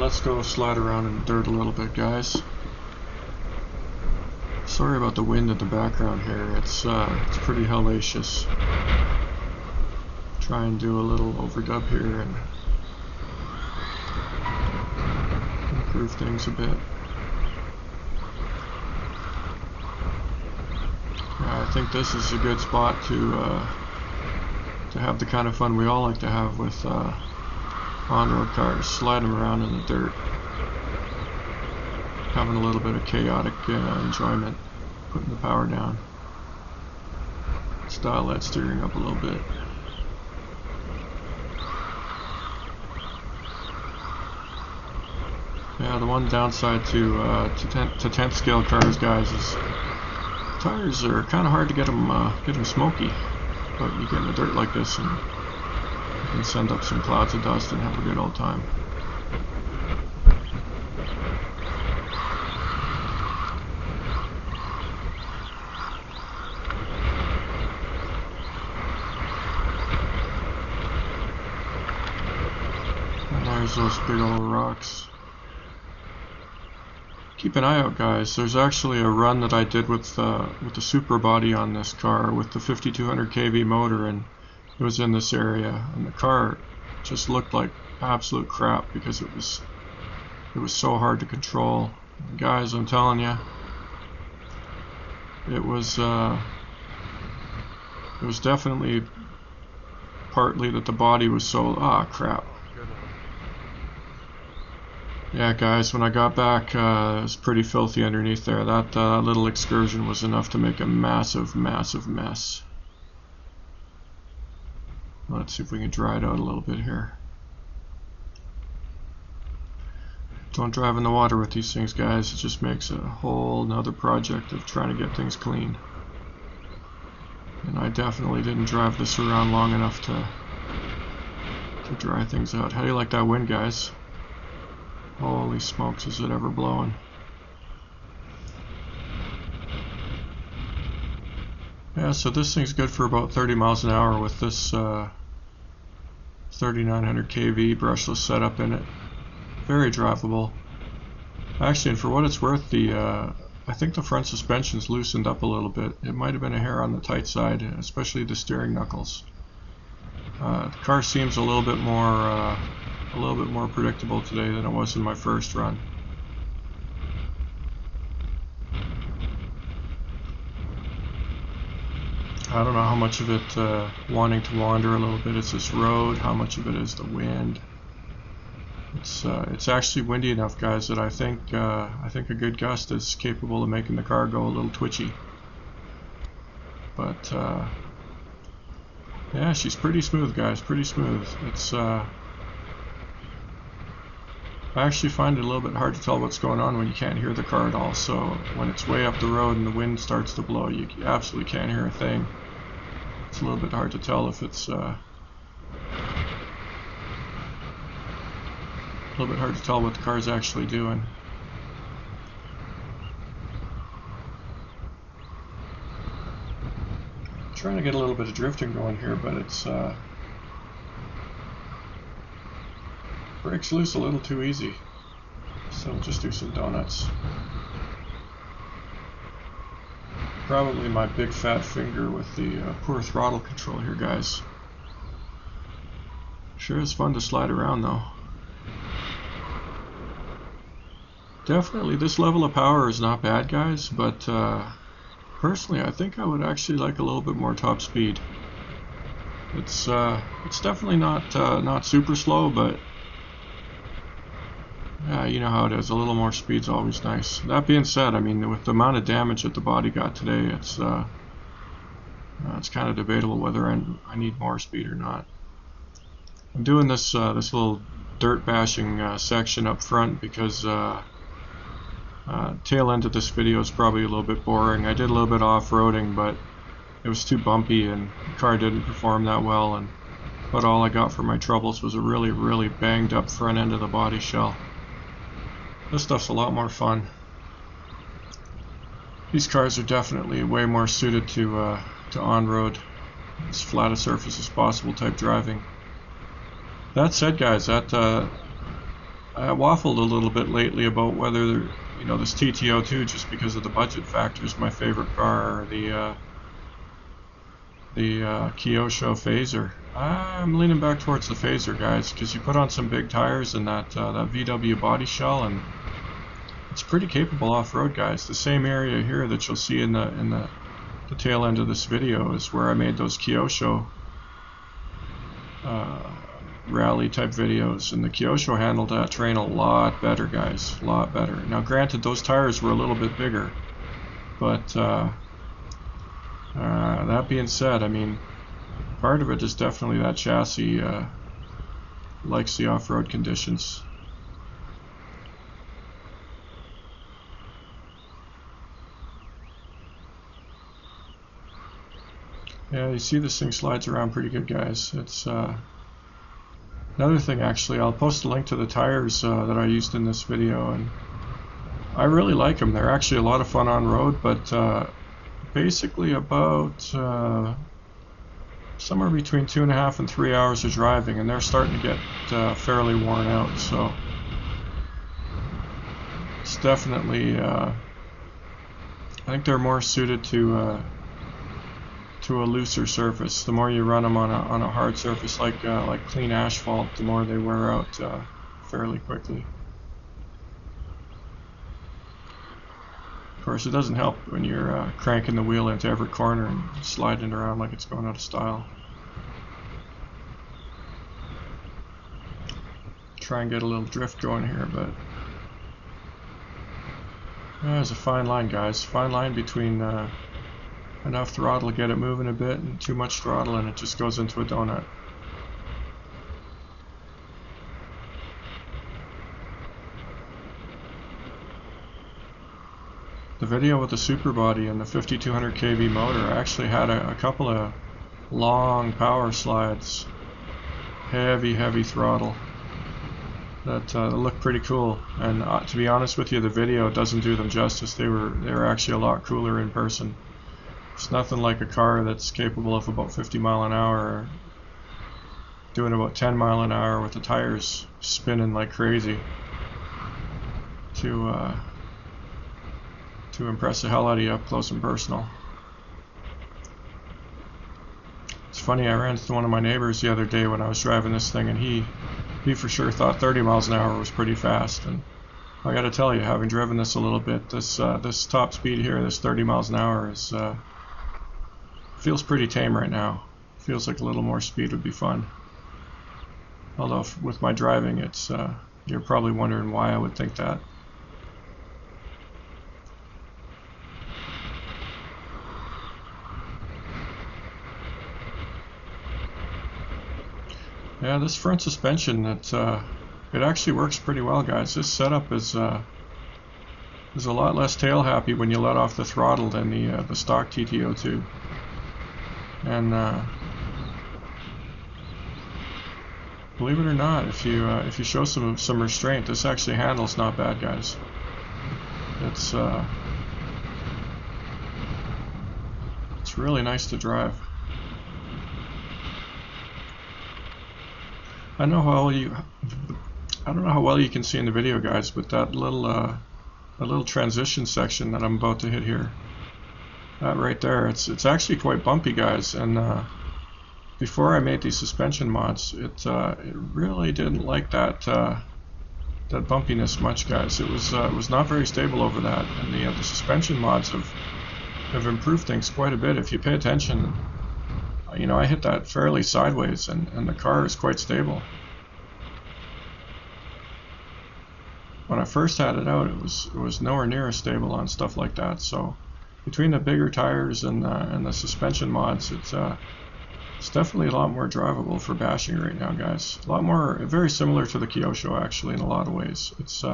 Let's go slide around in the dirt a little bit, guys. Sorry about the wind in the background here. It's pretty hellacious. Try and do a little overdub here and improve things a bit. Yeah, I think this is a good spot to have the kind of fun we all like to have with on-road cars, slide them around in the dirt, having a little bit of chaotic enjoyment, putting the power down. Let's dial that steering up a little bit. Yeah, the one downside to 10th scale cars, guys, is tires are kind of hard to get them smoky, but you get in the dirt like this and you can send up some clouds of dust and have a good old time. And there's those big old rocks. Keep an eye out, guys. There's actually a run that I did with the super body on this car with the 5200 kV motor, and it was in this area, and the car just looked like absolute crap because it was so hard to control. And guys, I'm telling you, it was definitely partly that the body was so crap. Yeah, guys, when I got back, it was pretty filthy underneath there. That little excursion was enough to make a massive, massive mess. Let's see if we can dry it out a little bit here. Don't drive in the water with these things, guys. It just makes a whole nother project of trying to get things clean. And I definitely didn't drive this around long enough to dry things out. How do you like that wind, guys? Holy smokes, is it ever blowing. Yeah, so this thing's good for about 30 miles an hour with this 3900 kV brushless setup in it. Very drivable. Actually, and for what it's worth, I think the front suspension's loosened up a little bit. It might have been a hair on the tight side, especially the steering knuckles. The car seems a little bit more predictable today than it was in my first run. I don't know how much of it wanting to wander a little bit is this road, how much of it is the wind. It's actually windy enough, guys, that I think a good gust is capable of making the car go a little twitchy. But yeah, she's pretty smooth, guys, pretty smooth. I actually find it a little bit hard to tell what's going on when you can't hear the car at all. So when it's way up the road and the wind starts to blow, you absolutely can't hear a thing. It's a little bit hard to tell if it's a little bit hard to tell what the car's actually doing. I'm trying to get a little bit of drifting going here, but it's breaks loose a little too easy, so we'll just do some donuts. Probably my big fat finger with the poor throttle control here, guys. Sure is fun to slide around though. Definitely this level of power is not bad, guys, but personally I think I would actually like a little bit more top speed. It's definitely not super slow, but yeah, you know how it is. A little more speed's always nice. That being said, I mean, with the amount of damage that the body got today, it's kind of debatable whether I need more speed or not. I'm doing this little dirt bashing section up front because tail end of this video is probably a little bit boring. I did a little bit of off-roading, but it was too bumpy and the car didn't perform that well. And but all I got for my troubles was a really, really banged up front end of the body shell. This stuff's a lot more fun. These cars are definitely way more suited to on-road, as flat a surface as possible type driving. That said, guys, that I waffled a little bit lately about whether, you know, this TT-02, just because of the budget factor, is my favorite car, or the Kyosho Phaser. I'm leaning back towards the Phaser, guys, because you put on some big tires and that VW body shell, and it's pretty capable off-road, guys. The same area here that you'll see in the tail end of this video is where I made those Kyosho rally type videos, and the Kyosho handled that terrain a lot better, guys, a lot better. Now granted, those tires were a little bit bigger, but that being said, I mean, part of it is definitely that chassis likes the off-road conditions. Yeah, you see this thing slides around pretty good, guys. It's another thing, actually, I'll post a link to the tires that I used in this video, and I really like them. They're actually a lot of fun on road, but basically about somewhere between 2.5 and 3 hours of driving, and they're starting to get fairly worn out, so it's definitely I think they're more suited to a looser surface. The more you run them on a hard surface like clean asphalt, the more they wear out fairly quickly. Of course, it doesn't help when you're cranking the wheel into every corner and sliding around like it's going out of style. Try and get a little drift going here, but there's a fine line, guys. Fine line between enough throttle to get it moving a bit and too much throttle and it just goes into a donut. The video with the super body and the 5200 kV motor actually had a couple of long power slides, heavy throttle that looked pretty cool, and to be honest with you, the video doesn't do them justice. They were actually a lot cooler in person. It's nothing like a car that's capable of about 50 mile an hour, doing about 10 mile an hour with the tires spinning like crazy to impress the hell out of you up close and personal. It's funny, I ran into one of my neighbors the other day when I was driving this thing, and he for sure thought 30 miles an hour was pretty fast, and I gotta tell you, having driven this a little bit, this top speed here, this 30 miles an hour, is feels pretty tame right now. Feels like a little more speed would be fun. Although with my driving, it's you're probably wondering why I would think that. Yeah, this front suspension, it actually works pretty well, guys. This setup is a lot less tail happy when you let off the throttle than the stock TT-02. And believe it or not, if you show some restraint, this actually handles not bad, guys. It's really nice to drive. I don't know how well you can see in the video, guys, but that little transition section that I'm about to hit here, that right there, it's actually quite bumpy, guys. And before I made these suspension mods, it really didn't like that bumpiness much, guys. It was not very stable over that, and the suspension mods have improved things quite a bit. If you pay attention, you know, I hit that fairly sideways, and the car is quite stable. When I first had it out, it was nowhere near as stable on stuff like that. So between the bigger tires and the suspension mods, it's definitely a lot more drivable for bashing right now, guys. A lot more, very similar to the Kyosho actually in a lot of ways. It's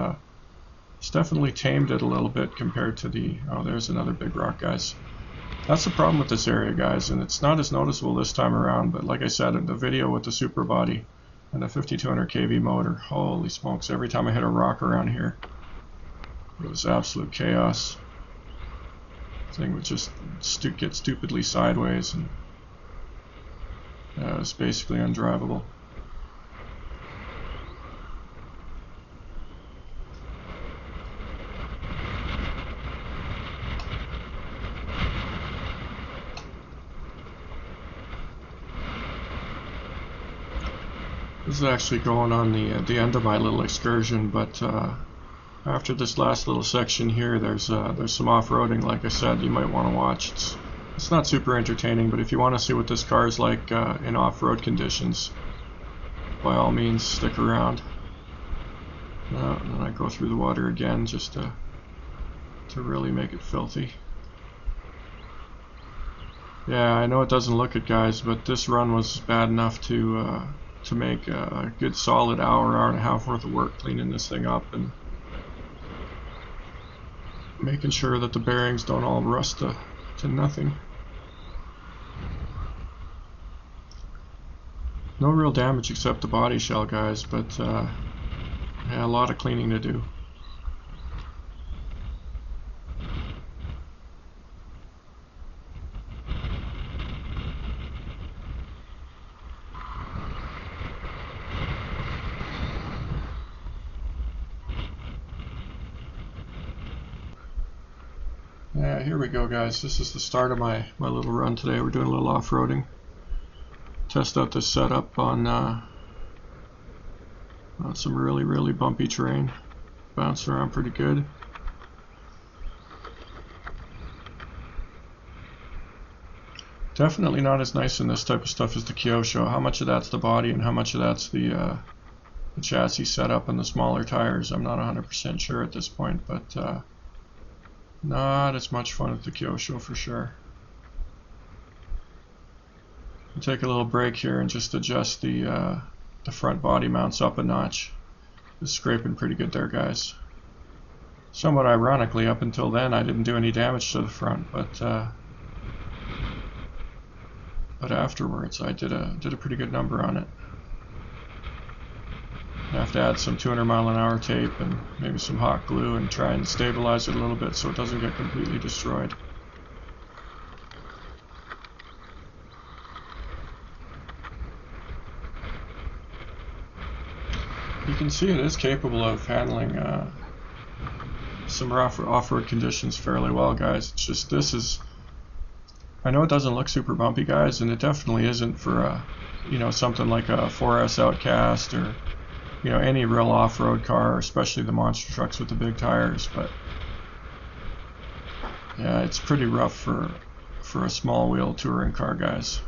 definitely tamed it a little bit compared to the, oh, there's another big rock, guys. That's the problem with this area, guys, and it's not as noticeable this time around, but like I said, in the video with the super body and the 5200 kV motor, holy smokes, every time I hit a rock around here, it was absolute chaos. The thing would just get stupidly sideways, and it was basically undrivable. This is actually going on the end of my little excursion, but after this last little section here, there's some off-roading. Like I said, you might want to watch. It's not super entertaining, but if you want to see what this car is like in off-road conditions, by all means stick around. And then I go through the water again just to really make it filthy. Yeah, I know it doesn't look it, guys, but this run was bad enough to make a good solid hour and a half worth of work cleaning this thing up and making sure that the bearings don't all rust to nothing. No real damage except the body shell, guys, but yeah, a lot of cleaning to do. Yeah, here we go, guys. This is the start of my little run today. We're doing a little off-roading. Test out this setup on some really bumpy terrain. Bounce around pretty good. Definitely not as nice in this type of stuff as the Kyosho. How much of that's the body and how much of that's the chassis setup and the smaller tires, I'm not 100% sure at this point, but not as much fun as the Kyosho for sure. I'll take a little break here and just adjust the front body mounts up a notch. It's scraping pretty good there, guys. Somewhat ironically, up until then I didn't do any damage to the front, but afterwards I did a pretty good number on it. I have to add some 200-mile-an-hour tape and maybe some hot glue and try and stabilize it a little bit so it doesn't get completely destroyed. You can see it is capable of handling some rough off-road conditions fairly well, guys. It's just I know it doesn't look super bumpy, guys, and it definitely isn't for something like a 4S Outcast or any real off-road car, especially the monster trucks with the big tires. But yeah, it's pretty rough for a small wheel touring car, guys.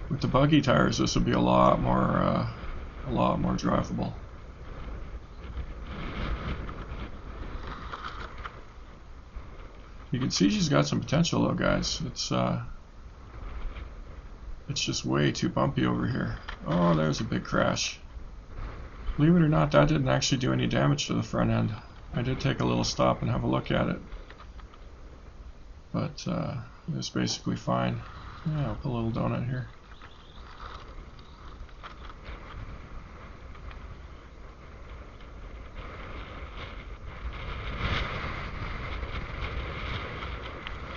With the buggy tires, this will be a lot more drivable. You can see she's got some potential though, guys. It's just way too bumpy over here. Oh, there's a big crash. Believe it or not, that didn't actually do any damage to the front end. I did take a little stop and have a look at it, but it was basically fine. Yeah, I'll put a little donut here.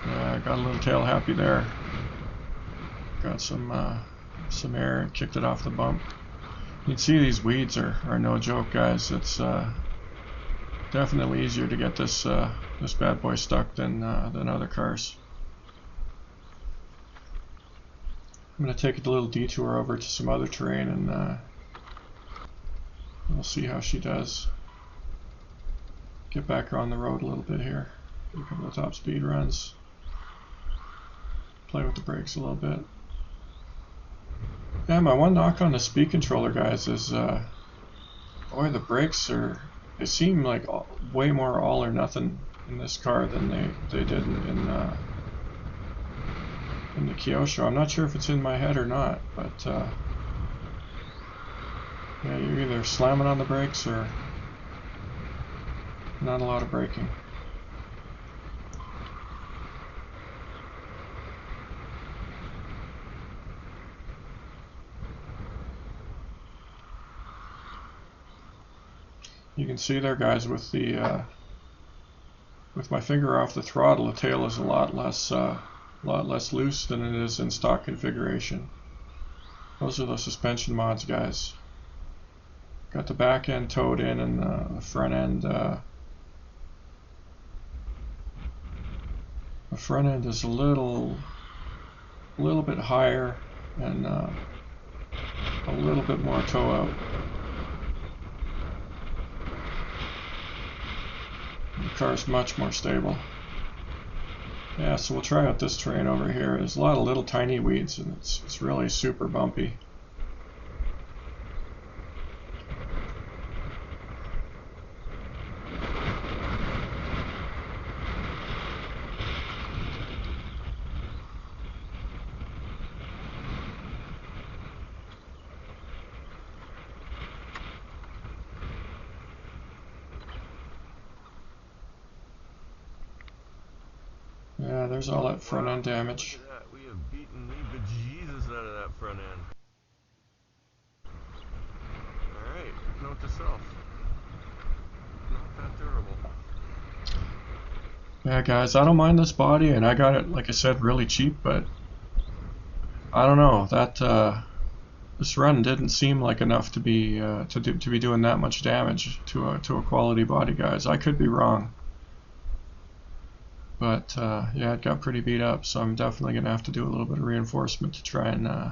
Yeah, I got a little tail happy there. Got some air and kicked it off the bump. You can see these weeds are no joke, guys. It's definitely easier to get this bad boy stuck than other cars. I'm going to take a little detour over to some other terrain and we'll see how she does. Get back her on the road a little bit here. Do a couple of top speed runs. Play with the brakes a little bit. Yeah, my one knock on the speed controller, guys, is boy, the brakes they seem like way more all or nothing in this car than they did in the Kyosho. I'm not sure if it's in my head or not, but yeah, you're either slamming on the brakes or not a lot of braking. You can see there, guys, with my finger off the throttle, the tail is a lot less loose than it is in stock configuration. Those are the suspension mods, guys. Got the back end towed in and the front end. The front end is a little bit higher, and a little bit more toe out. The car's much more stable. Yeah, so we'll try out this terrain over here. There's a lot of little tiny weeds, and it's really super bumpy. Yeah, there's all that front end damage. Look at that. We have beaten the bejesus out of that front end. Alright, note to self. Not that durable. Yeah, guys, I don't mind this body, and I got it, like I said, really cheap, but I don't know, that this run didn't seem like enough to be to be doing that much damage to a quality body, guys. I could be wrong. But yeah, it got pretty beat up, so I'm definitely gonna have to do a little bit of reinforcement to try and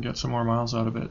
get some more miles out of it.